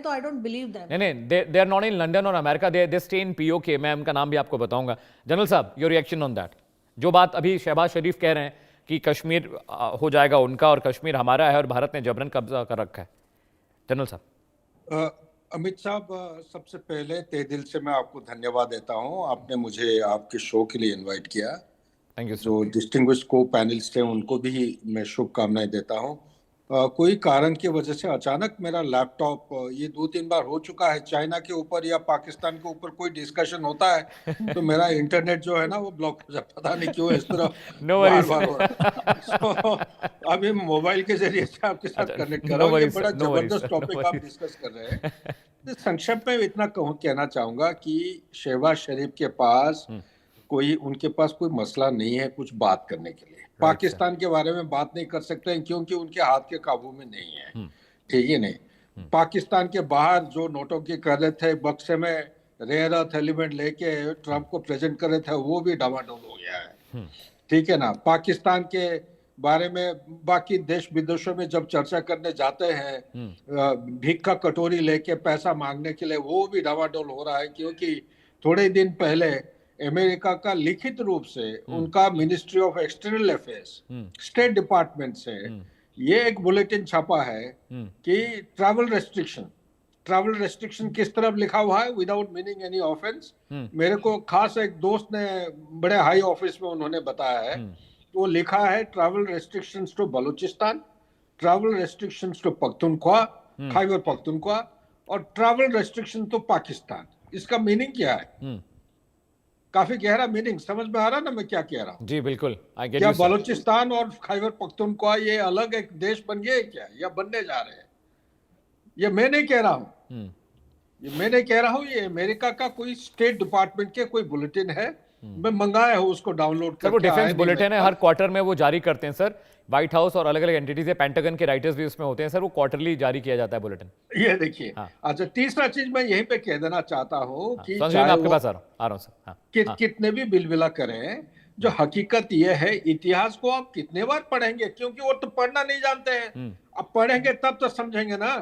तो I don't believe them. नहीं नहीं, they are not in London और America, they stay in PoK. मैं उनका नाम भी आपको बताऊंगा। जनरल साहब, योर रिएक्शन ऑन दैट? जो बात अभी शहबाज शरीफ कह रहे हैं कि कश्मीर हो जाएगा उनका और कश्मीर हमारा है और भारत ने जबरन कब्जा कर रखा है। जनरल साहब। अमित साहब, सबसे पहले तहे दिल से मैं आपको धन्यवाद देता हूं। आपने मुझे आपके शो के लिए इनवाइट किया। थैंक यू जो डिस्टिंग्विश्ड को पैनलिस्ट थे उनको भी मैं शुभकामनाएं देता हूं। कोई कारण की वजह से अचानक मेरा लैपटॉप, ये 2-3 बार हो चुका है, चाइना के ऊपर या पाकिस्तान के ऊपर कोई डिस्कशन होता है तो मेरा इंटरनेट जो है ना वो ब्लॉक हो जाता, पता नहीं क्यों इस तरह नो बार वरीज। बार हो रहा है। अभी मोबाइल के जरिए से आपके साथ कनेक्ट कर रहा हूँ। ये बड़ा जबरदस्त टॉपिक आप डिस्कस कर रहे हैं। तो संक्षेप में इतना कहना चाहूंगा कि शहबाज शरीफ के पास उनके पास कोई मसला नहीं है कुछ बात करने के लिए। पाकिस्तान के बारे में बात नहीं कर सकते हैं क्योंकि उनके हाथ के काबू में नहीं है, ठीक है नहीं। पाकिस्तान के बाहर जो नोटों की कर रहे थे, बक्से में रेयर अर्थ एलिमेंट लेके ट्रंप को प्रेजेंट कर रहे थे, वो भी डामाडोल हो गया है, ठीक है ना। पाकिस्तान के बारे में बाकी देश विदेशों में जब चर्चा करने जाते हैं भीख का कटोरी लेके पैसा मांगने के लिए, वो भी डामाडोल हो रहा है क्योंकि थोड़े दिन पहले अमेरिका का लिखित रूप से उनका ministry of external affairs, state department से ये एक बुलेटिन छपा है कि ट्रैवल रेस्ट्रिक्शन किस तरफ लिखा हुआ है, विदाउट मीनिंग एनी ऑफेंस। मेरे को खास एक दोस्त ने बड़े हाई ऑफिस में उन्होंने बताया है, वो लिखा है travel restrictions to Balochistan, travel restrictions to Pakhtunkhwa, Khyber Pakhtunkhwa, और ट्रैवल रेस्ट्रिक्शन टू पाकिस्तान। इसका मीनिंग क्या है? काफी गहरा मीनिंग समझ में आ रहा ना मैं क्या कह रहा हूँ? जी बिल्कुल। क्या बलूचिस्तान और खैबर पख्तूनख्वा ये अलग एक देश बन गए क्या, या बनने जा रहे हैं? ये मैं नहीं कह रहा हूँ, ये अमेरिका का कोई स्टेट डिपार्टमेंट के कोई बुलेटिन है, मैं मंगाया हूँ उसको डाउनलोड करके। वो डिफेंस बुलेटिन है, हर क्वार्टर में वो जारी करते हैं सर। व्हाइट हाउस और अलग अलग एंटिटीज है, पेंटागन के राइटर्स भी उसमें होते हैं सर, वो क्वार्टरली जारी किया जाता है बुलेटिन। ये देखिए। अच्छा, तीसरा चीज मैं यहीं पे कह देना चाहता हूँ कि मैं आपके पास आ रहा हूँ सर। कितने भी बिलबिला करें, जो हकीकत ये है, इतिहास को आप कितने बार पढ़ेंगे, क्योंकि वो तो पढ़ना नहीं जानते हैं। अब पढ़ेंगे तब तो समझेंगे ना,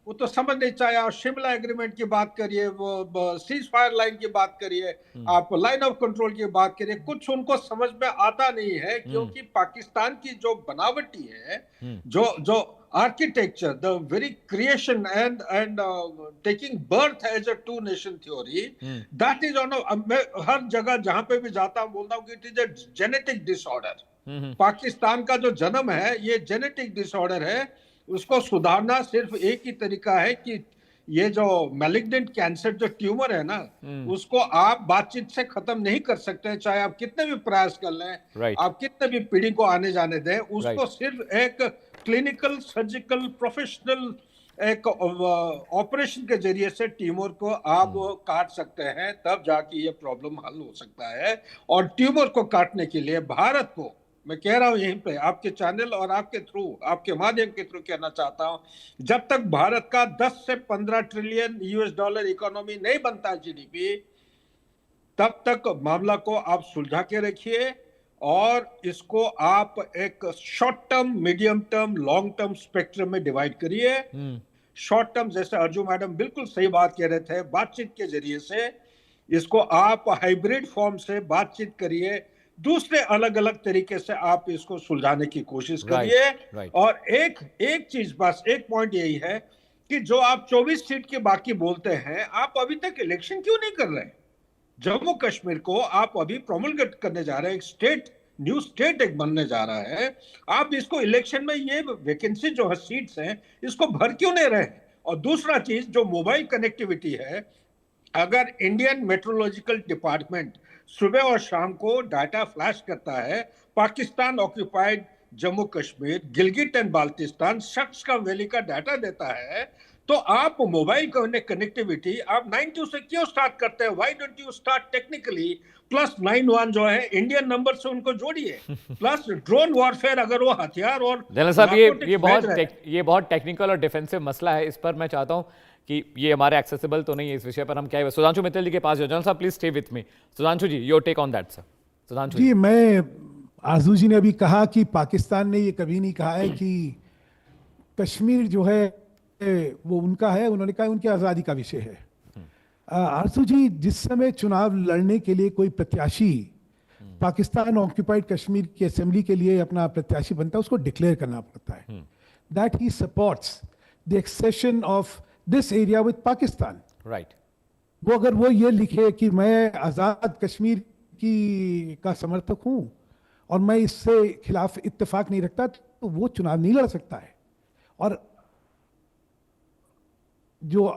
वो तो समझ नहीं। चाहे आप शिमला एग्रीमेंट की बात करिए, वो सीज फायर लाइन की बात करिए, आप लाइन ऑफ कंट्रोल की बात करिए, कुछ उनको समझ में आता नहीं है क्योंकि पाकिस्तान की जो बनावटी है, जो architecture, the very creation and taking birth as a two nation theory, that is on मैं हर जगह जहां पे भी जाता हूं बोलता हूं कि it is a genetic disorder। Pakistan का जो जन्म है ये जेनेटिक डिसऑर्डर है। उसको सुधारना सिर्फ एक ही तरीका है कि ये जो मैलिग्नेंट कैंसर जो ट्यूमर है ना, उसको आप बातचीत से खत्म नहीं कर सकते, चाहे आप कितने भी प्रयास कर लें, आप कितने भी पीढ़ी को आने जाने दें, उसको सिर्फ एक क्लिनिकल सर्जिकल प्रोफेशनल एक ऑपरेशन के जरिए से ट्यूमर को आप काट सकते हैं, तब जाके ये प्रॉब्लम हल हो सकता है। और ट्यूमर को काटने के लिए भारत को, मैं कह रहा हूं यहीं पे आपके चैनल और आपके थ्रू, आपके माध्यम के थ्रू कहना चाहता हूं, जब तक भारत का 10 से 15 ट्रिलियन यूएस डॉलर इकोनॉमी नहीं बनता जीडीपी, तब तक मामला को आप सुलझा के रखिए और इसको आप एक short term, medium term, long term spectrum में डिवाइड करिए। शॉर्ट टर्म, जैसे अर्जु मैडम बिल्कुल सही बात कह रहे थे, बातचीत के जरिए से इसको आप हाइब्रिड फॉर्म से बातचीत करिए, दूसरे अलग अलग तरीके से आप इसको सुलझाने की कोशिश करिए। और एक चीज, बस एक पॉइंट यही है कि जो आप 24 सीट की बाकी बोलते हैं, आप अभी तक इलेक्शन क्यों नहीं कर रहे? जम्मू कश्मीर को आप अभी प्रोमलगेट करने जा रहे हैं, एक स्टेट, न्यू स्टेट एक बनने जा रहा है, आप इसको इलेक्शन में ये वैकेंसी जो है, सीट्स हैं, इसको भर क्यों नहीं रहे? और दूसरा चीज, जो मोबाइल कनेक्टिविटी है, अगर इंडियन मेट्रोलॉजिकल डिपार्टमेंट सुबह और शाम को डाटा फ्लैश करता है, पाकिस्तान ऑक्यूपाइड जम्मू कश्मीर, गिलगिट एंड बाल्टिस्तान, शख्स का वैली का डाटा देता है, तो आप मोबाइल कनेक्टिविटी आप 92 से क्यों स्टार्ट करते हैं? Why don't you start technically +91 जो है इंडियन नंबर से उनको जोड़िए, प्लस ड्रोन वॉरफेयर, अगर वो हथियार और जनरल साहब ये बहुत टेक्निकल और डिफेंसिव मसला है, इस पर मैं चाहता हूं कि ये हमारे एक्सेसिबल तो नहीं है, इस विषय पर हम क्या है। सुधांशु मित्तल जी के पास जनरल साहब please stay with me. Sudhanshu ji, your take on that sir. Sudhanshu ji, मैं आजू जी ने अभी कहा कि पाकिस्तान ने ये कभी नहीं कहा है कि कश्मीर जो है वो उनका है, उन्होंने कहा उनकी आज़ादी का विषय है। आरजू जी, जिस समय चुनाव लड़ने के लिए कोई प्रत्याशी पाकिस्तान ऑक्यूपाइड कश्मीर की असेंबली के लिए अपना प्रत्याशी बनता है, उसको डिक्लेयर करना पड़ता है that he supports the accession of this area with Pakistan. Right. वो अगर वो ये लिखे कि मैं आज़ाद कश्मीर की का समर्थक हूं और मैं इससे खिलाफ इत्तेफाक नहीं रखता, तो वो चुनाव नहीं लड़ सकता है। और जो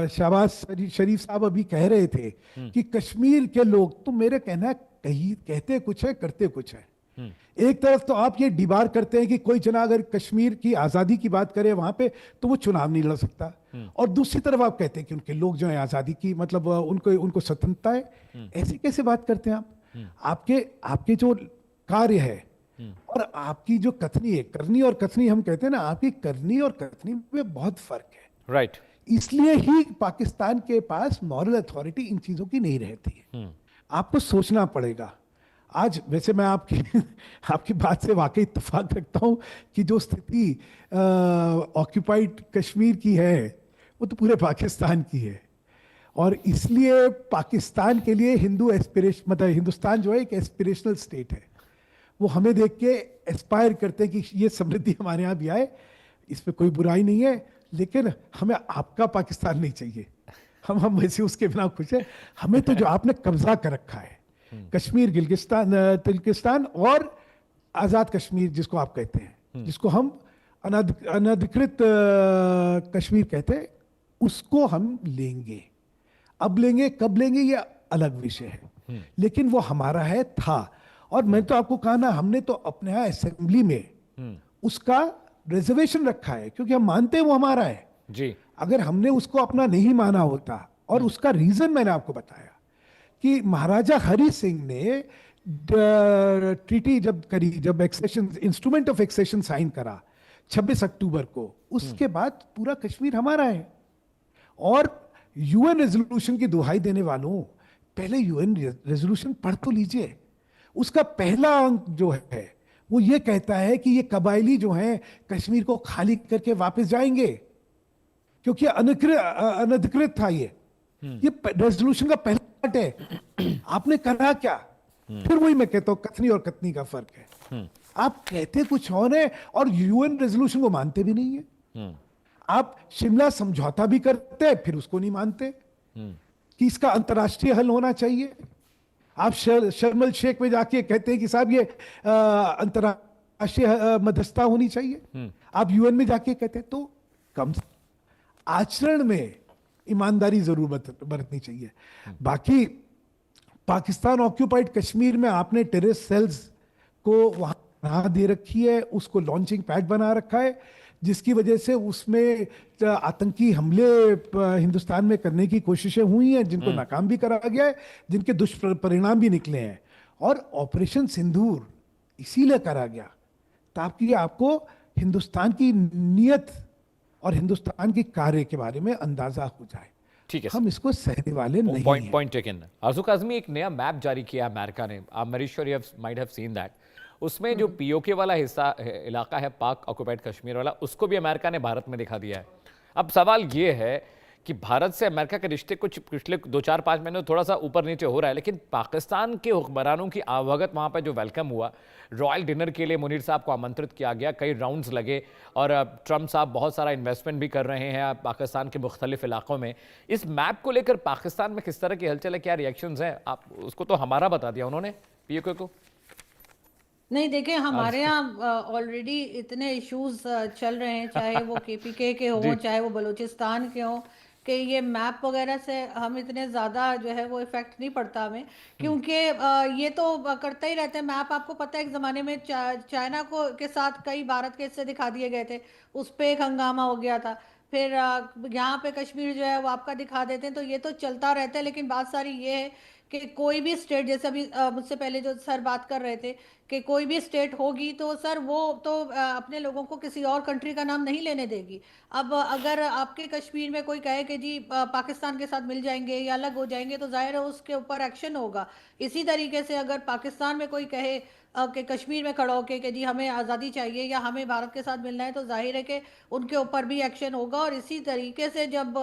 शहबाज शरीफ साहब अभी कह रहे थे कि कश्मीर के लोग, तो मेरे कहना कहीं कहते कुछ है करते कुछ है। एक तरफ तो आप ये डिबार करते हैं कि कोई जना अगर कश्मीर की आज़ादी की बात करे वहां पे तो वो चुनाव नहीं लड़ सकता, और दूसरी तरफ आप कहते हैं कि उनके लोग जो है आज़ादी की मतलब उनको स्वतंत्रता है। ऐसे कैसे बात करते हैं आप? आपके जो कार्य है और आपकी जो कथनी है, करनी और कथनी हम कहते हैं ना, आपकी करनी और कथनी में बहुत फर्क है। राइट। इसलिए ही पाकिस्तान के पास मॉरल अथॉरिटी इन चीजों की नहीं रहती है। आपको सोचना पड़ेगा। आज वैसे मैं आपकी बात से वाकई इत्तेफाक रखता हूं कि जो स्थिति ऑक्यूपाइड कश्मीर की है वो तो पूरे पाकिस्तान की है, और इसलिए पाकिस्तान के लिए मतलब हिंदुस्तान जो है एक एस्पिरेशनल स्टेट है। वो हमें देख के एस्पायर करते हैं कि ये समृद्धि हमारे यहाँ भी आए, इसमें कोई बुराई नहीं है, लेकिन हमें आपका पाकिस्तान नहीं चाहिए। हम वैसे उसके बिना खुश है। हमें तो जो आपने कब्जा कर रखा है, कश्मीर, तिल्किस्तान और आज़ाद कश्मीर जिसको आप कहते हैं, जिसको हम अनधिकृत कश्मीर कहते हैं, उसको हम लेंगे। अब लेंगे, कब लेंगे, ये अलग विषय है, लेकिन वो हमारा है था। और मैं तो आपको कहा ना, हमने तो अपने यहाँ असेंबली में उसका रिजर्वेशन रखा है, क्योंकि हम मानते हैं वो हमारा है जी। अगर हमने उसको अपना नहीं माना होता, और उसका रीजन मैंने आपको बताया कि महाराजा हरि सिंह ने ट्रीटी जब करी, जब accession, instrument of accession sign करा 26 अक्टूबर को, उसके बाद पूरा कश्मीर हमारा है। और यूएन रेजोल्यूशन की दुहाई देने वालों, पहले यूएन रेजोल्यूशन पढ़ तो लीजिए। उसका पहला अंक जो है वो ये कहता है कि ये कबायली जो हैं कश्मीर को खाली करके वापस जाएंगे, क्योंकि अनधिकृत था ये रेजोल्यूशन का पहला पार्ट है। आपने करा क्या? फिर वही मैं कहता हूं, कथनी और कथनी का फर्क है। आप कहते कुछ और है और यूएन रेजोल्यूशन को मानते भी नहीं है। आप शिमला समझौता भी करते हैं, फिर उसको नहीं मानते कि इसका अंतर्राष्ट्रीय हल होना चाहिए। आप शर्म एल शेख में जाके कहते हैं कि साहब ये अंतर्राष्ट्रीय मध्यस्थता होनी चाहिए। आप यूएन में जाके कहते हैं, तो कम आचरण में ईमानदारी जरूर बरतनी चाहिए। बाकी पाकिस्तान ऑक्यूपाइड कश्मीर में आपने टेररिस्ट सेल्स को वहां बना दे रखी है, उसको लॉन्चिंग पैड बना रखा है, जिसकी वजह से उसमें आतंकी हमले हिंदुस्तान में करने की कोशिशें हुई हैं, जिनको नाकाम भी करा गया है, जिनके दुष्परिणाम भी निकले हैं। और ऑपरेशन सिंदूर इसीलिए करा गया ताकि आपको हिंदुस्तान की नीयत और हिंदुस्तान के कार्य के बारे में अंदाजा हो जाए। ठीक है, हम इसको सहने वाले नहीं हैं। Point taken. आरजू काज़मी, एक नया मैप जारी किया अमेरिका ने, आप very sure you might have seen that. उसमें जो पीओके वाला हिस्सा इलाका है, पाक ऑक्यूपाइड कश्मीर वाला, उसको भी अमेरिका ने भारत में दिखा दिया है। अब सवाल ये है कि भारत से अमेरिका के रिश्ते कुछ पिछले 2-4-5 महीनों थोड़ा सा ऊपर नीचे हो रहा है, लेकिन पाकिस्तान के हुक्मरानों की आवागत वहाँ पर जो वेलकम हुआ, रॉयल डिनर के लिए मुनीर साहब को आमंत्रित किया गया, कई राउंड्स लगे, और ट्रम्प साहब बहुत सारा इन्वेस्टमेंट भी कर रहे हैं पाकिस्तान के मुख्तलिफ इलाकों में। इस मैप को लेकर पाकिस्तान में किस तरह की हलचल है, क्या रिएक्शंस हैं? आप उसको तो हमारा बता दिया उन्होंने, पीओके को। नहीं, देखिए हमारे यहाँ ऑलरेडी इतने इश्यूज चल रहे हैं, चाहे वो केपीके के हों, चाहे वो बलूचिस्तान के हों, कि ये मैप वगैरह से हम इतने ज़्यादा जो है वो इफेक्ट नहीं पड़ता हमें, क्योंकि ये तो करता ही रहते हैं। मैप आपको पता है एक ज़माने में चाइना को के साथ कई भारत के हिस्से दिखा दिए गए थे, उस पर एक हंगामा हो गया था। फिर यहाँ पे कश्मीर जो है वो आपका दिखा देते हैं, तो ये तो चलता रहता है। लेकिन बात सारी ये है कि कोई भी स्टेट, जैसे अभी मुझसे पहले जो सर बात कर रहे थे कि कोई भी स्टेट होगी तो सर वो तो अपने लोगों को किसी और कंट्री का नाम नहीं लेने देगी। अब अगर आपके कश्मीर में कोई कहे कि जी पाकिस्तान के साथ मिल जाएंगे या अलग हो जाएंगे तो जाहिर है उसके ऊपर एक्शन होगा। इसी तरीके से अगर पाकिस्तान में कोई कहे कि कश्मीर में खड़ा होके कि जी हमें आज़ादी चाहिए या हमें भारत के साथ मिलना है तो जाहिर है कि उनके ऊपर भी एक्शन होगा। और इसी तरीके से जब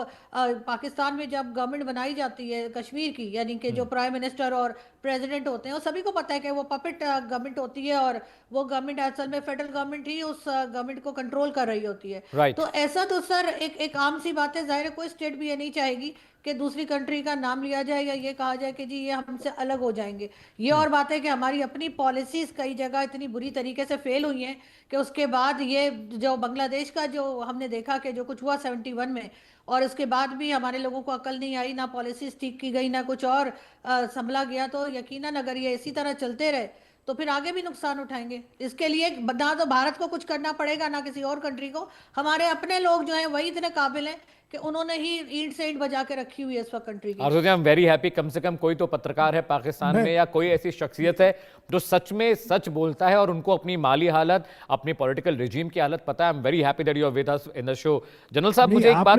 पाकिस्तान में जब गवर्नमेंट बनाई जाती है कश्मीर की, यानी कि जो प्राइम मिनिस्टर और प्रेसिडेंट होते हैं, वो सभी को पता है कि वो पपेट गवर्नमेंट होती है और वो गवर्नमेंट असल में फेडरल गवर्नमेंट ही उस गवर्नमेंट को कंट्रोल कर रही होती है। राइट। तो ऐसा तो सर एक आम सी बात है, जाहिर है कोई स्टेट भी ये नहीं चाहेगी कि दूसरी कंट्री का नाम लिया जाए या ये कहा जाए कि जी ये हमसे अलग हो जाएंगे। ये और बात है कि हमारी अपनी पॉलिसीज कई जगह इतनी बुरी तरीके से फेल हुई हैं कि उसके बाद ये जो बांग्लादेश का जो हमने देखा कि जो कुछ हुआ 71 में, और उसके बाद भी हमारे लोगों को अकल नहीं आई, ना पॉलिसीज ठीक की गई, ना कुछ और संभला गया। तो यकीनन अगर ये इसी तरह चलते रहे तो फिर आगे भी नुकसान उठाएंगे। इसके लिए ना तो भारत को कुछ करना पड़ेगा ना किसी और कंट्री को। हमारे अपने लोग जो हैं वही इतने काबिल हैं कि उन्होंने ही ईंट से ईंट बजा के रखी हुई है इस वक्त कंट्री की। आरज़ू जी, आई एम वेरी हैप्पी, कम से कम कोई तो पत्रकार है पाकिस्तान में या कोई ऐसी शख्सियत है जो सच में सच बोलता है और उनको अपनी माली हालत, अपनी पॉलिटिकल रिजीम की हालत पता है। I am very happy that you are with us in the show. General साहब, मुझे एक बात,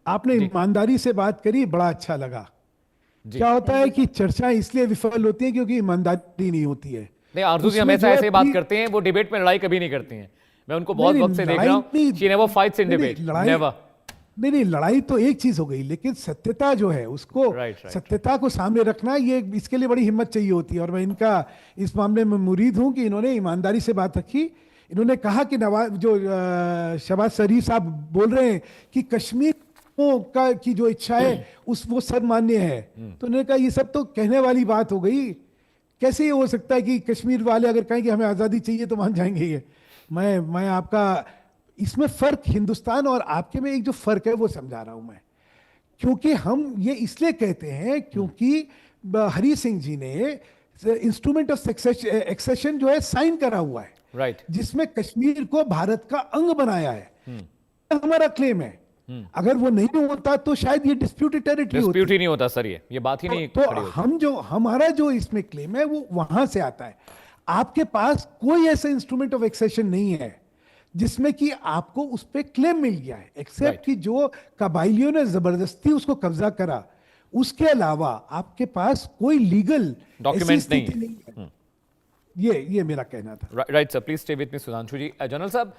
आपने ईमानदारी से बात करी, बड़ा अच्छा लगा। क्या होता है कि चर्चा इसलिए विफल होती है क्योंकि ईमानदारी नहीं होती है। नहीं आरज़ू जी हमेशा ऐसे बात करते हैं, वो डिबेट में लड़ाई कभी नहीं करती हैं। मैं उनको बहुत वक्त से देख रहा हूं, she never fights in debate, never. नहीं, लड़ाई तो एक चीज हो गई, लेकिन सत्यता जो है उसको सत्यता को सामने रखना, ये इसके लिए बड़ी हिम्मत चाहिए होती है। और मैं इनका इस मामले में मुरीद हूं कि इन्होंने ईमानदारी से बात रखी। इन्होंने कहा कि शहबाज शरीफ साहब बोल रहे हैं कि कश्मीर का की जो इच्छा है वो सर्वमान्य है, तो उन्होंने कहा ये सब तो कहने वाली बात हो गई। कैसे ये हो सकता है कि कश्मीर वाले अगर कहें कि हमें आज़ादी चाहिए तो मान जाएंगे ये? मैं आपका इसमें फर्क, हिंदुस्तान और आपके में एक जो फर्क है वो समझा रहा हूं मैं। क्योंकि हम ये इसलिए कहते हैं क्योंकि हरी सिंह जी ने इंस्ट्रूमेंट ऑफ एक्सेशन जो है साइन करा हुआ है, राइट, जिसमें कश्मीर को भारत का अंग बनाया है। हमारा क्लेम है, अगर वो नहीं होता तो शायद ये डिस्प्यूटेड टेरिटरी होती। डिस्प्यूट ही नहीं होता सर, ये बात ही नहीं तो खड़ी होती। हम जो हमारा जो इसमें क्लेम है वो वहां से आता है। आपके पास कोई ऐसा इंस्ट्रूमेंट ऑफ एक्सेशन नहीं है जिसमें कि आपको उस पर क्लेम मिल गया है, एक्सेप्ट कि जो कबाइलियों ने जबरदस्ती उसको कब्जा करा। उसके अलावा आपके पास कोई लीगल डॉक्यूमेंट नहीं है। ये मेरा कहना था। Right sir, please stay with me Sudhanshu ji. General साहब,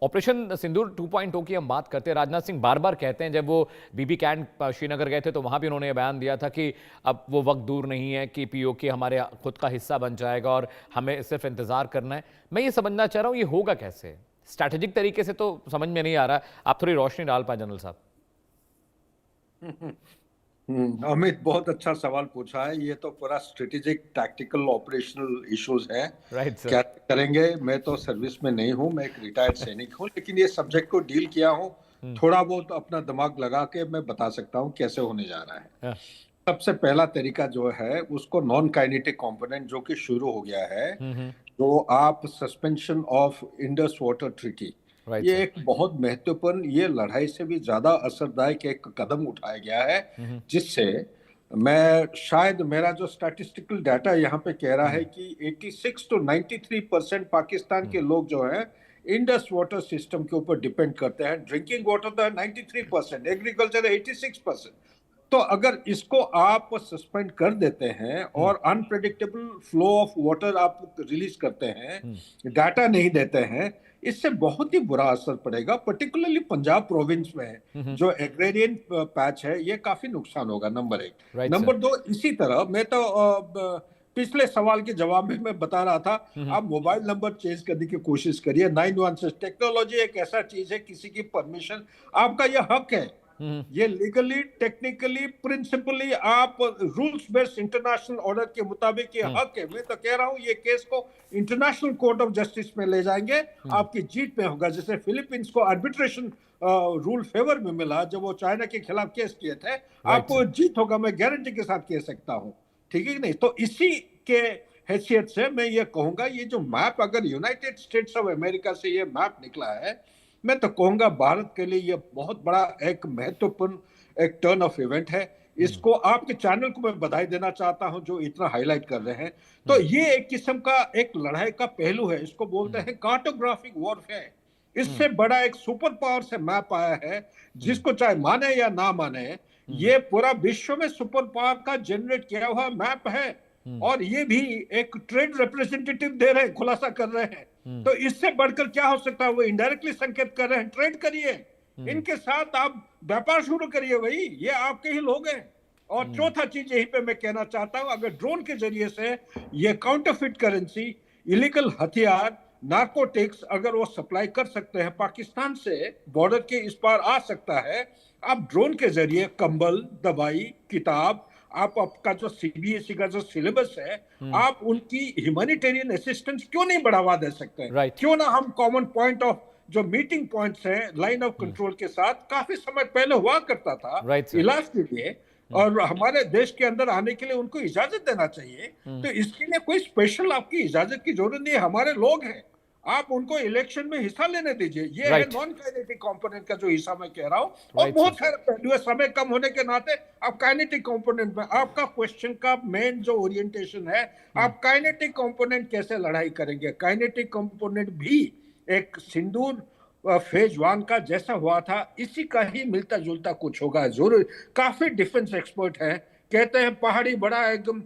ऑपरेशन सिंदूर 2.0 की हम बात करते हैं। राजनाथ सिंह बार बार कहते हैं, जब वो बीबी कैंप श्रीनगर गए थे तो वहां भी उन्होंने ये बयान दिया था कि अब वो वक्त दूर नहीं है कि पीओके हमारे खुद का हिस्सा बन जाएगा और हमें सिर्फ इंतजार करना है। मैं ये समझना चाह रहा हूँ ये होगा कैसे? स्ट्रैटेजिक तरीके से तो समझ में नहीं आ रहा, आप थोड़ी रोशनी डाल पाए जनरल साहब। अमित, बहुत अच्छा सवाल पूछा है। ये तो पूरा स्ट्रेटेजिक टैक्टिकल ऑपरेशनल इश्यूज है। Right sir. क्या करेंगे? मैं तो सर्विस में नहीं हूँ, मैं एक रिटायर्ड सैनिक हूँ, लेकिन ये सब्जेक्ट को डील किया हूँ, थोड़ा बहुत अपना दिमाग लगा के मैं बता सकता हूँ कैसे होने जा रहा है। सबसे पहला तरीका जो है उसको नॉन काइनेटिक कंपोनेंट जो कि शुरू हो गया है, तो आप suspension of Indus water treaty, ये एक बहुत महत्वपूर्ण, ये लड़ाई से भी ज्यादा असरदायक एक कदम उठाया गया है, जिससे मैं शायद मेरा जो स्टैटिस्टिकल डाटा यहाँ पे कह रहा है कि 86 to 93% पाकिस्तान के लोग जो हैं इंडस वाटर सिस्टम के ऊपर डिपेंड करते हैं। ड्रिंकिंग वाटर तो 93%, एग्रीकल्चर 86%। तो अगर इसको आप सस्पेंड कर देते हैं और अनप्रेडिक्टेबल फ्लो ऑफ वाटर आप रिलीज करते हैं, डाटा नहीं देते हैं, इससे बहुत ही बुरा असर पड़ेगा। पर्टिकुलरली पंजाब प्रोविंस में जो एग्रेरियन पैच है, ये काफी नुकसान होगा, नंबर एक। नंबर दो, इसी तरह मैं तो पिछले सवाल के जवाब में मैं बता रहा था, आप मोबाइल नंबर चेंज करने की कोशिश करिए। 916 टेक्नोलॉजी एक ऐसा चीज है, किसी की परमिशन, आपका यह हक है, ये लीगली, टेक्निकली, प्रिंसिपली आप रूल्स बेस्ड इंटरनेशनल ऑर्डर के मुताबिक ये हक है। मैं तो कह रहा हूं ये केस को इंटरनेशनल कोर्ट ऑफ जस्टिस में ले जाएंगे, आपकी जीत पे होगा। जैसे फिलीपींस को आर्बिट्रेशन रूल फेवर में मिला जब वो चाइना के खिलाफ केस किए थे, आपको जीत होगा, मैं गारंटी के साथ कह सकता हूं, ठीक है कि नहीं? तो इसी के हैसियत से मैं ये कहूंगा, ये जो मैप अगर यूनाइटेड स्टेट्स ऑफ अमेरिका से ये मैप निकला है, मैं तो कहूंगा भारत के लिए ये बहुत बड़ा एक महत्वपूर्ण एक टर्न ऑफ इवेंट है। इसको आपके चैनल को मैं बधाई देना चाहता हूं जो इतना हाईलाइट कर रहे हैं। तो ये एक किस्म का एक लड़ाई का पहलू है, इसको बोलते हैं कार्टोग्राफिक वॉरफेयर। इससे बड़ा एक सुपर पावर से मैप आया है, जिसको चाहे माने या ना माने, ये पूरा विश्व में सुपर पावर का जनरेट किया हुआ मैप है। और ये भी एक ट्रेड रिप्रेजेंटेटिव दे रहे हैं, खुलासा कर रहे हैं। तो इससे बढ़कर क्या हो सकता है? वो इनडायरेक्टली संकेत कर रहे हैं, ट्रेड करिए, इनके साथ आप व्यापार शुरू करिए, भाई ये आपके ही लोग हैं। और चौथा चीज यहीं पे मैं कहना चाहता हूं, अगर ड्रोन के जरिए से ये काउंटरफिट करेंसी, इलीगल हथियार, नार्कोटिक्स अगर वो सप्लाई कर सकते हैं, पाकिस्तान से बॉर्डर के इस पार आ सकता है, आप ड्रोन के जरिए कंबल, दवाई, किताब, आप आपका जो सीबीएसई का जो सिलेबस है, आप उनकी ह्यूमैनिटेरियन असिस्टेंस क्यों नहीं बढ़ावा दे सकते हैं? Right. क्यों ना हम कॉमन पॉइंट ऑफ जो मीटिंग पॉइंट्स हैं लाइन ऑफ कंट्रोल के साथ, काफी समय पहले हुआ करता था Right, sir. इलाज के लिए, और हमारे देश के अंदर आने के लिए उनको इजाजत देना चाहिए। तो इसके लिए कोई स्पेशल आपकी इजाजत की जरूरत नहीं है, हमारे लोग हैं, आप उनको इलेक्शन में हिस्सा लेने दीजिए। ये है Right. नॉन काइनेटिक कंपोनेंट का जो हिस्सा मैं कह रहा हूँ। और Right, बहुत सारे पहलू है, समय कम होने के नाते आप काइनेटिक कंपोनेंट में, आपका क्वेश्चन का मेन जो ओरिएंटेशन है, आप काइनेटिक कंपोनेंट कैसे लड़ाई करेंगे? काइनेटिक कंपोनेंट भी एक सिंदूर फेज 1 का जैसा हुआ था, इसी का ही मिलता जुलता कुछ होगा जरूर। काफी डिफेंस एक्सपर्ट है, कहते हैं पहाड़ी बड़ा एकदम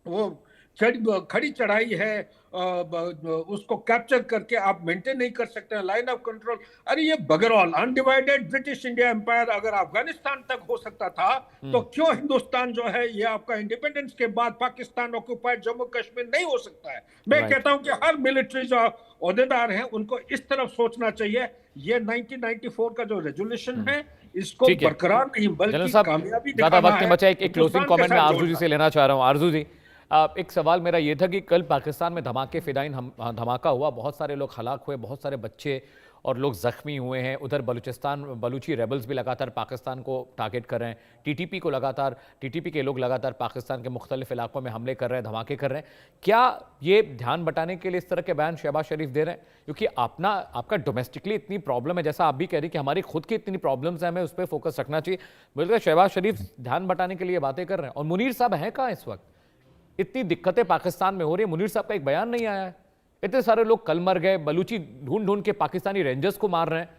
वो खड़ी चढ़ाई है, उसको कैप्चर करके आप मेंटेन नहीं कर सकते हैं लाइन ऑफ कंट्रोल। अरे ये बगरौल, अनडिवाइडेड ब्रिटिश इंडिया एम्पायर अगर अफगानिस्तान तक हो सकता था, तो क्यों हिंदुस्तान जो है ये आपका इंडिपेंडेंस के बाद पाकिस्तान ऑक्युपाइड जम्मू कश्मीर नहीं हो सकता है? मैं Right. कहता हूं कि हर मिलिट्री जो ओहदेदार हैं उनको इस तरफ सोचना चाहिए। ये 1994 का जो रेजोल्यूशन है, इसको ठीक है। बरकरार नहीं जनरल बल्कि साहब, कामयाबी ज्यादा दिखाना वक्त नहीं है, बचा, एक क्लोजिंग हिंदुस्तान के कमेंट मैं साथ आरजू जी जोड़ना से लेना चाह रहा हूँ। आरजू जी, एक सवाल मेरा ये था कि कल पाकिस्तान में धमाके फिदाइन धमाका हुआ, बहुत सारे लोग हलाक हुए, बहुत सारे बच्चे और लोग जख्मी हुए हैं। उधर बलूचिस्तान, बलूची रेबल्स भी लगातार पाकिस्तान को टारगेट कर रहे हैं, टीटीपी को लगातार, टीटीपी के लोग लगातार पाकिस्तान के मुख्तलिफ इलाकों में हमले कर रहे हैं, धमाके कर रहे हैं। क्या ये ध्यान बटाने के लिए इस तरह के बयान शहबाज शरीफ दे रहे हैं? क्योंकि आपका डोमेस्टिकली इतनी प्रॉब्लम है, जैसा आप भी कह रही कि हमारी खुद की इतनी प्रॉब्लम्स हैं, हमें उस पर फोकस रखना चाहिए। बोलते शहबाज शरीफ ध्यान बटाने के लिए बातें कर रहे हैं। और मुनीर साहब हैं कहाँ इस वक्त? इतनी दिक्कतें पाकिस्तान में हो रही है, मुनीर साहब का एक बयान नहीं आया है। इतने सारे लोग कल मर गए, बलूची ढूंढ ढूंढ के पाकिस्तानी रेंजर्स को मार रहे हैं।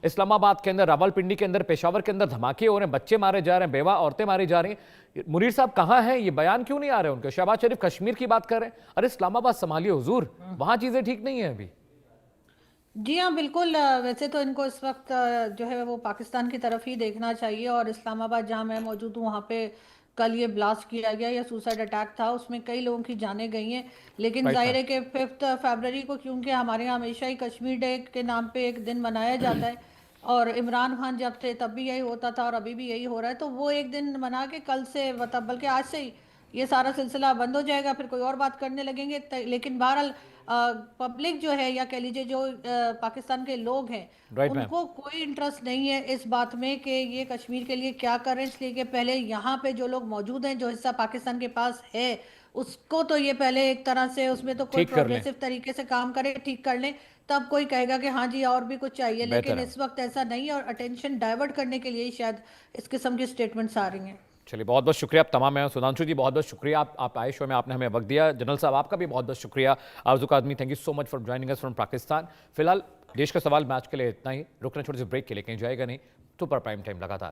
इस्लामाबाद के अंदर, रावलपिंडी के अंदर, पेशावर के अंदर धमाके हो रहे हैं, बच्चे मारे जा रहे हैं, बेवा औरतें मारी जा रही हैं। मुनीर साहब कहाँ हैं? ये बयान क्यों नहीं आ रहे उनके? शहबाज शरीफ कश्मीर की बात कर रहे हैं। अरे इस्लामाबाद संभालिए हुजूर, वहां चीजें ठीक नहीं है अभी। जी हाँ, बिल्कुल। वैसे तो इनको इस वक्त जो है वो पाकिस्तान की तरफ ही देखना चाहिए। और इस्लामाबाद जहाँ मैं मौजूद हूँ, वहाँ पे कल ये ब्लास्ट किया गया या सुसाइड अटैक था, उसमें कई लोगों की जानें गई हैं। लेकिन Right, जाहिर है कि 5 फरवरी को, क्योंकि हमारे यहाँ हमेशा ही कश्मीर डे के नाम पे एक दिन मनाया जाता है, और इमरान खान जब थे तब भी यही होता था और अभी भी यही हो रहा है, तो वो एक दिन मना के कल से, मतलब बल्कि आज से ही ये सारा सिलसिला बंद हो जाएगा, फिर कोई और बात करने लगेंगे। लेकिन बहरहाल पब्लिक जो है, या कह लीजिए जो पाकिस्तान के लोग हैं, Right, ma'am. उनको कोई इंटरेस्ट नहीं है इस बात में कि ये कश्मीर के लिए क्या करें। इसलिए कि पहले यहाँ पे जो लोग मौजूद हैं, जो हिस्सा पाकिस्तान के पास है, उसको तो ये पहले एक तरह से उसमें तो कोई ठीक कर लें। प्रोग्रेसिव तरीके से काम करे, ठीक कर लें, तब कोई कहेगा कि हाँ जी और भी कुछ चाहिए। बेहतर लेकिन है। इस वक्त ऐसा नहीं है, और अटेंशन डाइवर्ट करने के लिए ही शायद इस किस्म की स्टेटमेंट्स आ रही हैं। चलिए, बहुत बहुत शुक्रिया आप तमाम हैं। सुधांशु जी, बहुत बहुत शुक्रिया, आप आए शो में, आपने हमें वक्त दिया। जनरल साहब, आपका भी बहुत बहुत शुक्रिया। Arzoo Kazmi, thank you so much for joining us from Pakistan. फिलहाल देश का सवाल मैच के लिए इतना ही। रुकना छोटे से ब्रेक के लिए, कहीं जाएगा नहीं। सुपर प्राइम टाइम लगातार।